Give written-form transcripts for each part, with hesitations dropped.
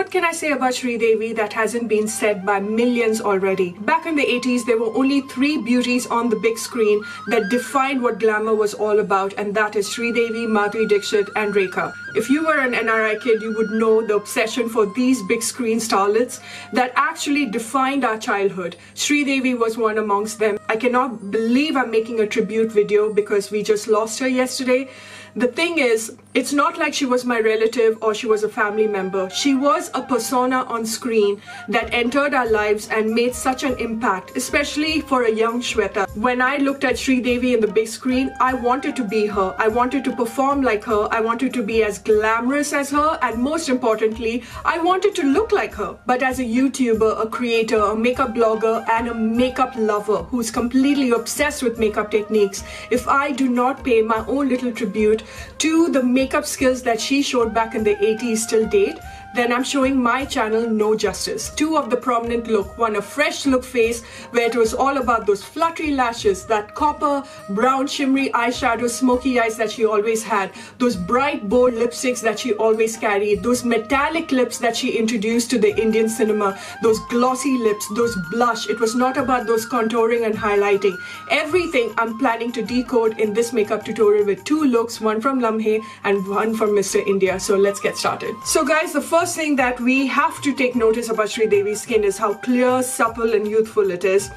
what can I say about Sridevi that hasn't been said by millions already? Back in the 80s, there were only 3 beauties on the big screen that defined what glamour was all about, and that is Sridevi, Madhuri Dixit and Rekha. If you were an NRI kid, you would know the obsession for these big screen starlets that actually defined our childhood. Sridevi was one amongst them. I cannot believe I'm making a tribute video because we just lost her yesterday. The thing is, it's not like she was my relative or she was a family member. She was a persona on screen that entered our lives and made such an impact, especially for a young Shweta. When I looked at Sridevi in the big screen, I wanted to be her. I wanted to perform like her. I wanted to be as glamorous as her, and most importantly, I wanted to look like her. But as a YouTuber, a creator, a makeup blogger, and a makeup lover who's completely obsessed with makeup techniques, if I do not pay my own little tribute to the makeup skills that she showed back in the 80s till date, then I'm showing my channel no justice. 2 of the prominent look, one a fresh look face where it was all about those fluttery lashes, that copper, brown, shimmery eyeshadow, smoky eyes that she always had, those bright, bold lipsticks that she always carried, those metallic lips that she introduced to the Indian cinema, those glossy lips, those blush. It was not about those contouring and highlighting. Everything I'm planning to decode in this makeup tutorial with 2 looks, one from Lamhe and one from Mr. India. So let's get started. So guys, the first thing that we have to take notice about Sridevi's skin is how clear, supple and youthful it is.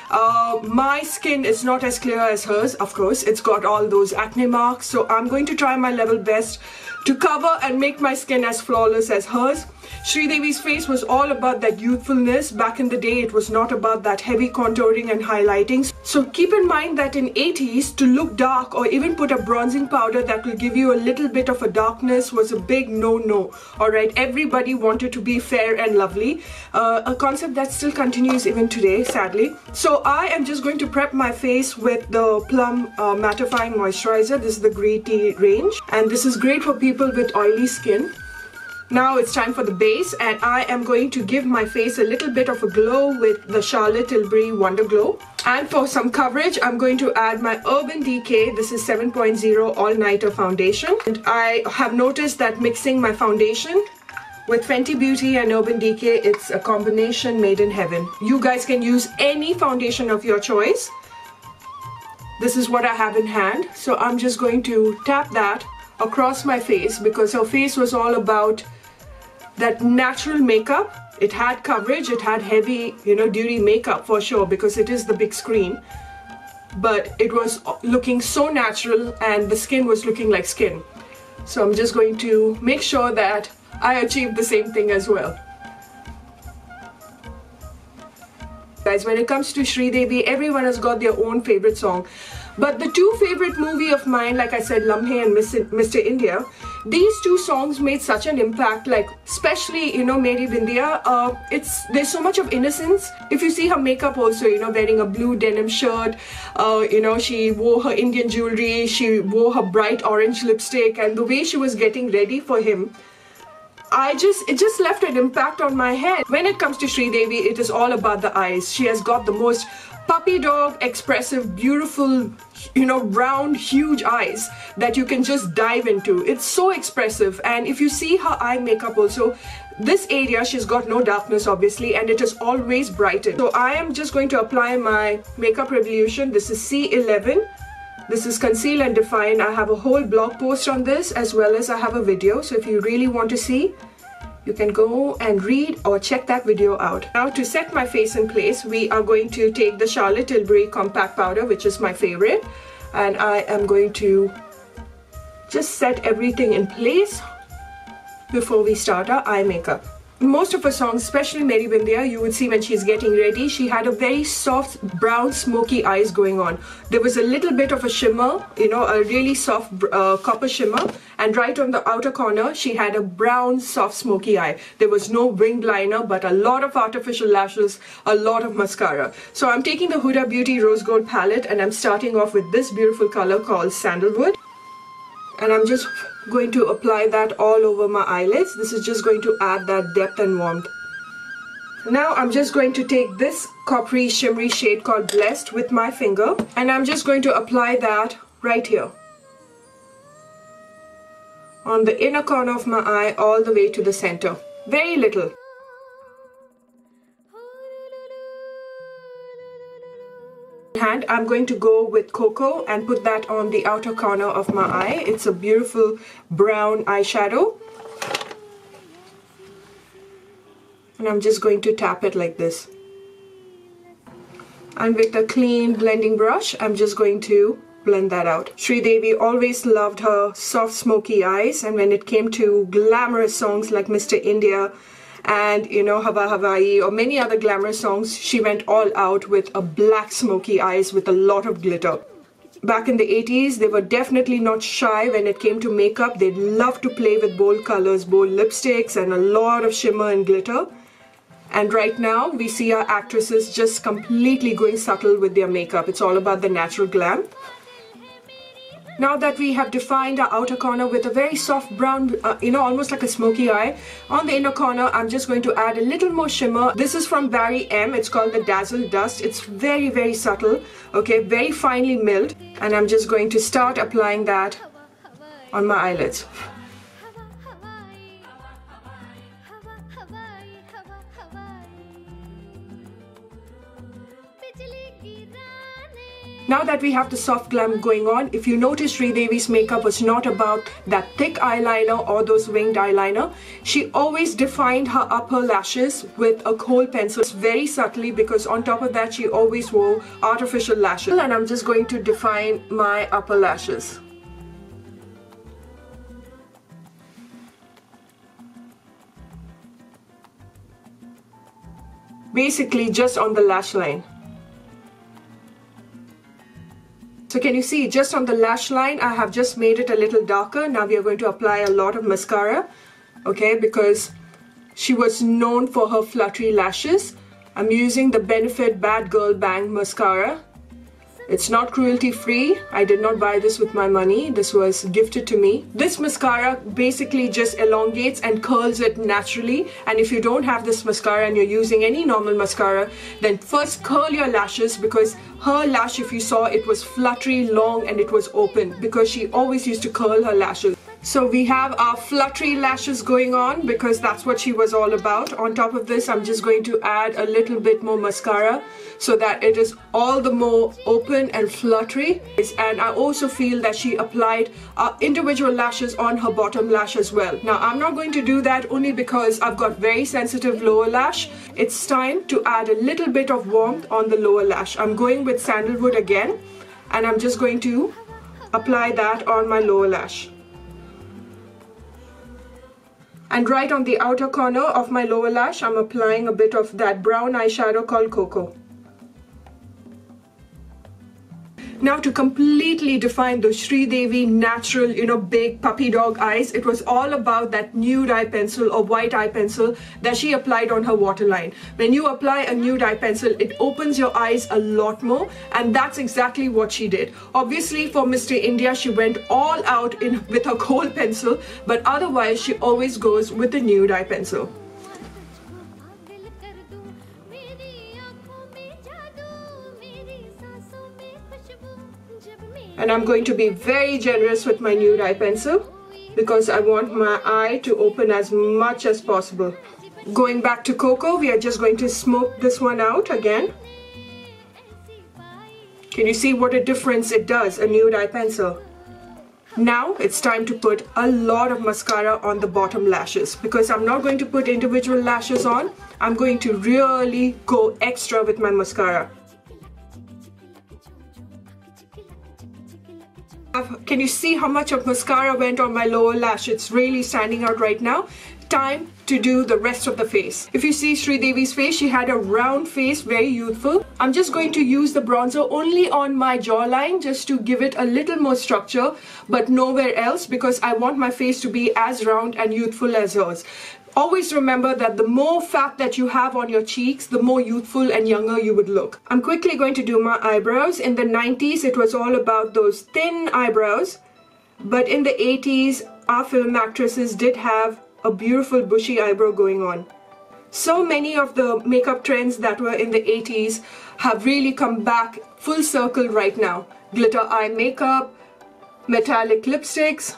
My skin is not as clear as hers, of course. It's got all those acne marks, so I'm going to try my level best to cover and make my skin as flawless as hers. Sridevi's face was all about that youthfulness. Back in the day, it was not about that heavy contouring and highlighting. So keep in mind that in 80s, to look dark or even put a bronzing powder that will give you a little bit of a darkness was a big no-no. Alright, everybody wanted to be fair and lovely. A concept that still continues even today, sadly. So I am just going to prep my face with the Plum mattifying moisturizer. This is the green tea range, and this is great for people with oily skin. Now it's time for the base, and I am going to give my face a little bit of a glow with the Charlotte Tilbury Wonder Glow. And for some coverage, I'm going to add my Urban Decay. This is 7.0 All-Nighter Foundation. And I have noticed that mixing my foundation with Fenty Beauty and Urban Decay, it's a combination made in heaven. You guys can use any foundation of your choice. This is what I have in hand. So I'm just going to tap that across my face because her face was all about that natural makeup. It had coverage, it had heavy, duty makeup for sure because it is the big screen. But it was looking so natural and the skin was looking like skin. So I'm just going to make sure that I achieve the same thing as well. Guys, when it comes to Sridevi, everyone has got their own favorite song. But the 2 favorite movie of mine, like I said, Lamhe and Mr. India, these 2 songs made such an impact, like especially, Meri Bindiya, there's so much of innocence. If you see her makeup also, wearing a blue denim shirt, she wore her Indian jewelry, she wore her bright orange lipstick, and the way she was getting ready for him, it just left an impact on my head. When it comes to Sridevi, it is all about the eyes. She has got the most puppy dog, expressive, beautiful, round, huge eyes that you can just dive into. It's so expressive, and if you see her eye makeup also, this area she's got no darkness obviously, and it is always brightened. So I am just going to apply my Makeup Revolution. This is C11. This is Conceal and Define. I have a whole blog post on this as well as I have a video. So if you really want to see, you can go and read or check that video out. Now to set my face in place, we are going to take the Charlotte Tilbury Compact Powder, which is my favorite. And I am going to just set everything in place before we start our eye makeup. Most of her songs, especially Meri Bindiya, you would see when she's getting ready, she had a very soft brown smoky eyes going on. There was a little bit of a shimmer, a really soft copper shimmer, and right on the outer corner she had a brown soft smoky eye. There was no winged liner but a lot of artificial lashes, a lot of mascara. So I'm taking the Huda Beauty Rose Gold palette and I'm starting off with this beautiful color called Sandalwood, and I'm just going to apply that all over my eyelids. This is just going to add that depth and warmth. Now I'm just going to take this coppery shimmery shade called Blessed with my finger, and I'm just going to apply that right here on the inner corner of my eye all the way to the center. very little. Hand, I'm going to go with cocoa and put that on the outer corner of my eye. It's a beautiful brown eyeshadow. And I'm just going to tap it like this. And with a clean blending brush, I'm just going to blend that out. Sridevi always loved her soft smoky eyes, and when it came to glamorous songs like Mr.India and Hawaii or many other glamorous songs, she went all out with a black smoky eyes with a lot of glitter. Back in the 80s, they were definitely not shy when it came to makeup. They loved to play with bold colors, bold lipsticks and a lot of shimmer and glitter. And right now, we see our actresses just completely going subtle with their makeup. It's all about the natural glam. Now that we have defined our outer corner with a very soft brown, almost like a smoky eye, on the inner corner, I'm just going to add a little more shimmer. This is from Barry M. It's called the Dazzle Dust. It's very, very subtle, okay, very finely milled. And I'm just going to start applying that on my eyelids. Now that we have the soft glam going on, if you notice, Sridevi's makeup was not about that thick eyeliner or those winged eyeliner. She always defined her upper lashes with a kohl pencil very subtly, because on top of that she always wore artificial lashes. And I'm just going to define my upper lashes. Basically just on the lash line. So can you see, just on the lash line, I have just made it a little darker. Now we are going to apply a lot of mascara, okay, because she was known for her fluttery lashes. I'm using the Benefit Bad Girl Bang Mascara. It's not cruelty free. I did not buy this with my money. This was gifted to me. This mascara basically just elongates and curls it naturally. And if you don't have this mascara and you're using any normal mascara, then first curl your lashes, because her lash, if you saw, it was fluttery, long, and it was open, because she always used to curl her lashes. So we have our fluttery lashes going on, because that's what she was all about. On top of this, I'm just going to add a little bit more mascara so that it is all the more open and fluttery. And I also feel that she applied individual lashes on her bottom lash as well. Now I'm not going to do that, only because I've got very sensitive lower lash. It's time to add a little bit of warmth on the lower lash. I'm going with sandalwood again, and I'm just going to apply that on my lower lash. And right on the outer corner of my lower lash, I'm applying a bit of that brown eyeshadow called Cocoa. Now to completely define those Sridevi natural, big puppy dog eyes, it was all about that nude eye pencil or white eye pencil that she applied on her waterline. When you apply a nude eye pencil, it opens your eyes a lot more, and that's exactly what she did. Obviously for Mr.India, she went all out with her kohl pencil, but otherwise she always goes with the nude eye pencil. And I'm going to be very generous with my nude eye pencil, because I want my eye to open as much as possible. Going back to Cocoa, we are just going to smoke this one out again. Can you see what a difference it does, a nude eye pencil? Now it's time to put a lot of mascara on the bottom lashes, because I'm not going to put individual lashes on. I'm going to really go extra with my mascara. Can you see how much of mascara went on my lower lash? It's really standing out right now. Time to do the rest of the face. If you see Sridevi's face, she had a round face, very youthful. I'm just going to use the bronzer only on my jawline, just to give it a little more structure, but nowhere else, because I want my face to be as round and youthful as hers. Always remember that the more fat that you have on your cheeks, the more youthful and younger you would look. I'm quickly going to do my eyebrows. In the 90s, it was all about those thin eyebrows. But in the 80s, our film actresses did have a beautiful bushy eyebrow going on. So many of the makeup trends that were in the 80s have really come back full circle right now. Glitter eye makeup, metallic lipsticks,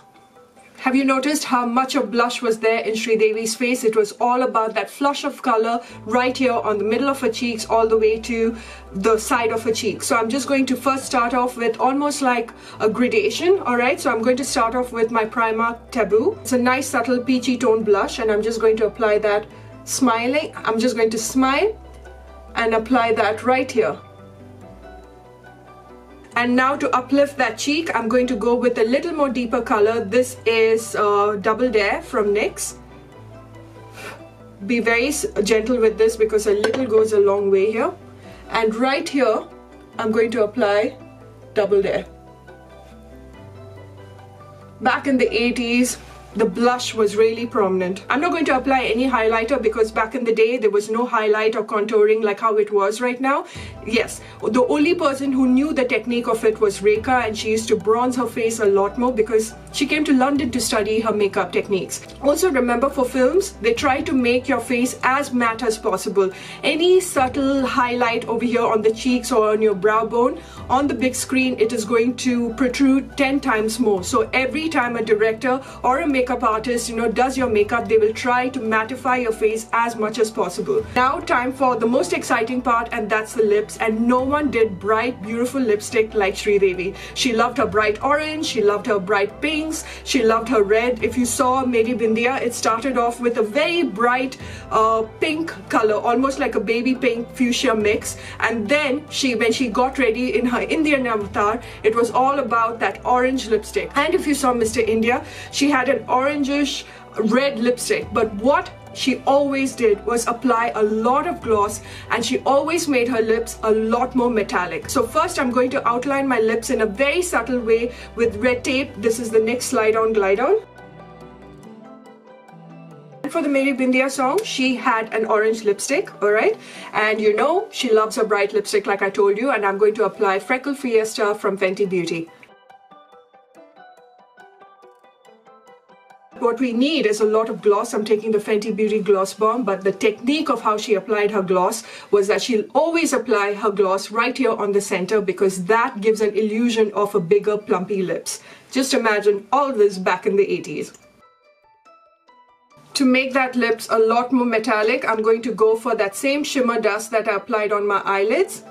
Have you noticed how much of blush was there in Sridevi's face? It was all about that flush of color right here on the middle of her cheeks all the way to the side of her cheek. So I'm just going to first start off with almost like a gradation, alright? So I'm going to start off with my Primark Taboo. It's a nice subtle peachy tone blush, and I'm just going to apply that smiling. I'm just going to smile and apply that right here. And now to uplift that cheek, I'm going to go with a little more deeper color. This is Double Dare from NYX. Be very gentle with this because a little goes a long way here. And right here, I'm going to apply Double Dare. Back in the 80s, the blush was really prominent. I'm not going to apply any highlighter because back in the day there was no highlight or contouring like how it was right now. Yes, the only person who knew the technique of it was Rekha, and she used to bronze her face a lot more because she came to London to study her makeup techniques. Also remember, for films, they try to make your face as matte as possible. Any subtle highlight over here on the cheeks or on your brow bone, on the big screen it is going to protrude 10 times more. So every time a director or a makeup artist does your makeup, they will try to mattify your face as much as possible. Now time for the most exciting part, and that's the lips. And no one did bright beautiful lipstick like Sridevi. She loved her bright orange, she loved her bright pinks, she loved her red. If you saw Mr.India, it started off with a very bright pink color, almost like a baby pink fuchsia mix, and then when she got ready in her Indian avatar, it was all about that orange lipstick. And if you saw Mr.India, she had an orangish red lipstick, but what she always did was apply a lot of gloss, and she always made her lips a lot more metallic. So first I'm going to outline my lips in a very subtle way with red tape. This is the NYX Slide On Glide On. For the Mr.India song, she had an orange lipstick, alright? And she loves a bright lipstick like I told you, and I'm going to apply Freckle Fiesta from Fenty Beauty. What we need is a lot of gloss. I'm taking the Fenty Beauty Gloss Bomb, but the technique of how she applied her gloss was that she'll always apply her gloss right here on the center because that gives an illusion of a bigger plumpy lips. Just imagine all this back in the 80s. To make that lips a lot more metallic, I'm going to go for that same shimmer dust that I applied on my eyelids.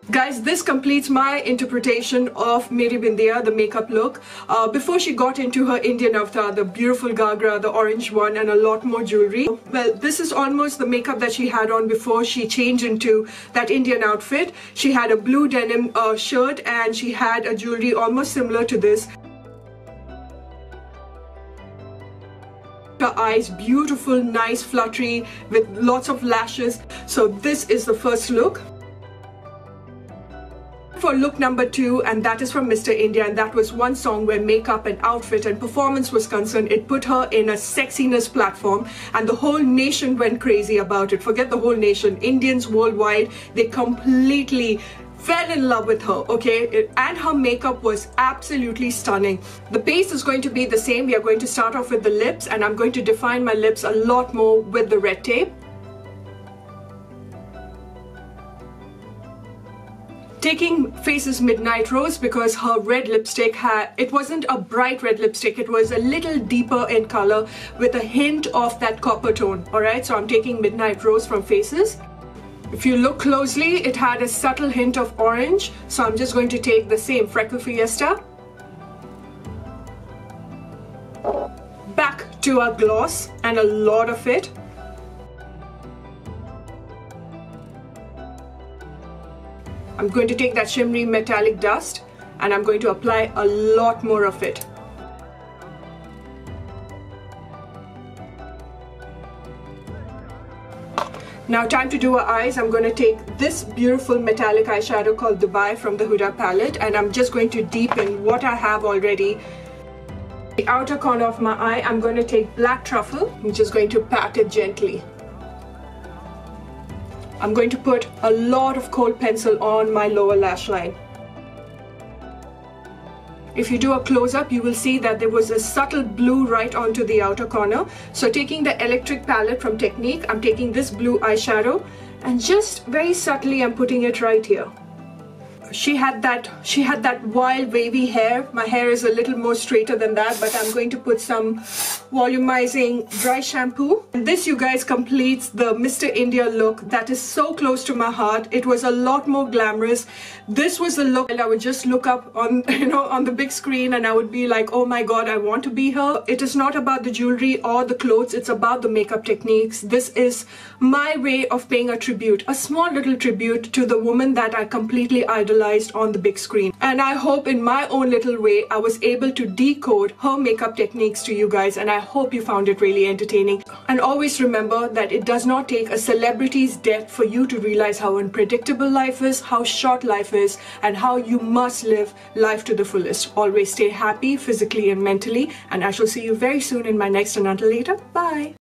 Guys, this completes my interpretation of Mr.India, the makeup look. Before she got into her Indian avatar, the beautiful Gagra, the orange one, and a lot more jewelry. Well, this is almost the makeup that she had on before she changed into that Indian outfit. She had a blue denim shirt, and she had a jewelry almost similar to this. Her eyes, beautiful, nice, fluttery, with lots of lashes. So this is the first look. For look number 2, and that is from Mr.India, and that was one song where makeup and outfit and performance was concerned. It put her in a sexiness platform, and the whole nation went crazy about it. Forget the whole nation, Indians worldwide, they completely fell in love with her, okay? And her makeup was absolutely stunning. The pace is going to be the same. We are going to start off with the lips, and I'm going to define my lips a lot more with the red tape. Taking Faces Midnight Rose because her red lipstick it wasn't a bright red lipstick, it was a little deeper in color with a hint of that copper tone, alright? So I'm taking Midnight Rose from Faces. If you look closely, it had a subtle hint of orange, so I'm just going to take the same Freckle Fiesta. Back to our gloss, and a lot of it. I'm going to take that shimmery metallic dust, and I'm going to apply a lot more of it. Now time to do her eyes. I'm going to take this beautiful metallic eyeshadow called Dubai from the Huda palette, and I'm just going to deepen what I have already. The outer corner of my eye, I'm going to take black truffle. I'm just going to pat it gently. I'm going to put a lot of kohl pencil on my lower lash line. If you do a close-up, you will see that there was a subtle blue right onto the outer corner. So taking the electric palette from Technique, I'm taking this blue eyeshadow and just very subtly I'm putting it right here. she had that wild wavy hair. My hair is a little more straighter than that, but I'm going to put some volumizing dry shampoo. And this, you guys, completes the Mr. India look that is so close to my heart. It was a lot more glamorous. This was the look I would just look up on, on the big screen, and I would be like, oh my god, I want to be her. It is not about the jewelry or the clothes, it's about the makeup techniques. This is my way of paying a tribute, a small little tribute to the woman that I completely idolized on the big screen. And I hope in my own little way I was able to decode her makeup techniques to you guys, and I hope you found it really entertaining. And always remember that it does not take a celebrity's death for you to realize how unpredictable life is, how short life is, and how you must live life to the fullest. Always stay happy physically and mentally, and I shall see you very soon in my next And Until Later. Bye!